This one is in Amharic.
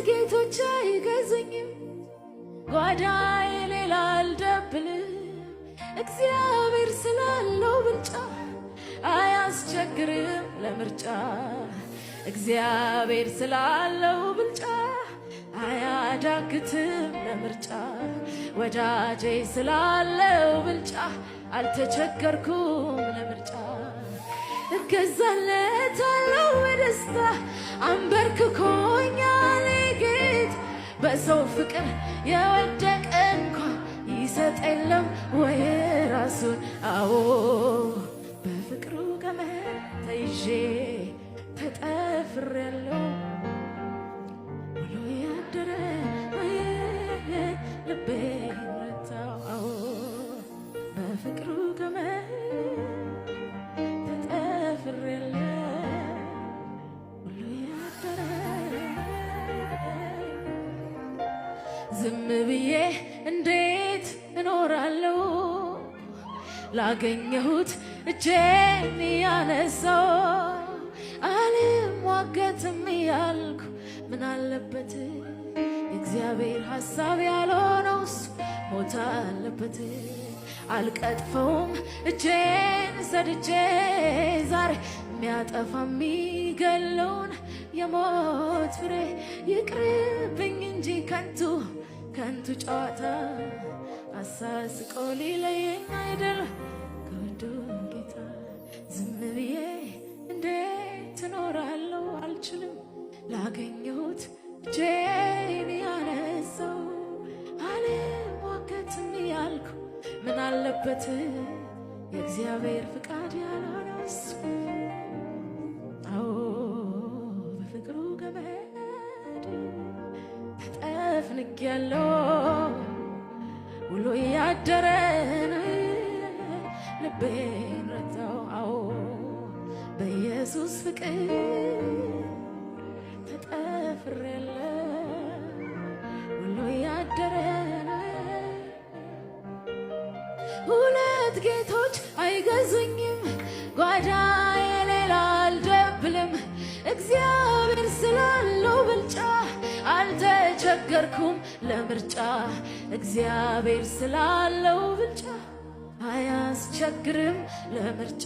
ጌቶች አይገዙኝም ጓዳዬ ሌላ አልደብልም እግዚአብሔር ስላለው ብልጫ አያስቸግርም ለምርጫ እግዚአብሔር ስላለው ብልጫ አያዳግትም ለምርጫ ወዳጄ ስላለው ብልጫ አልተቸገርኩም ለምርጫ እገዛለታለሁ በደስታ አንበርክኮኛል ጌታ በሰው ፍቅር የወደቀ እንኳን ይሰጥ የለም ወይ ራሱን አዎ በፍቅሩ ገመድ ተይዤ ተጠፍሬያለሁ ውሎ ያደረ ልቤ ረታው አዎ በፍቅሩ ገመድ ተጠፍሬያለሁ ውሎ ያደረ ዝም ብዬ እንዴት እኖራለሁ ላገኘሁት እጄን ያነሳው አልሟገትም ያልኩ ምን አለበት እግዚአብሔር ሐሳብ ያልሆነው ሞት አለበት አልቀጥፈውም እጄን ሰድጄ ዛሬ የሚያጠፋ የሚገለውን የሞት ፍሬ ይቅርብኝ እንጂ ከንቱ ጨዋታ አሳስቆ ሊለየኝ አይደል ከወዱ ጌታ ዝም ብዬ እንዴት እኖራለሁ አልችልም ላገኘሁት እጄን ያነሳው አልሟገትም ያልኩ ምን አለበት የእግዚአብሔር ፍቃድ ያልሆነው አዎ በፍቅሩ ገመድ ተጠፍንጌያለሁ ውሎ ያደረን ልቤን ረታው አዎ በኢየሱስ ፍቅር ተጠፍሬያለሁ ውሎ ያደረን ሁለት ጌቶች አይገዙኝም ጓዳዬ ሌላ አልደብልም እግዚአብሔር ስላለው ብልጫ አልተቸገርኩም ለምርጫ እግዚአብሔር ስላለው ብልጫ አያስቸግርም ለምርጫ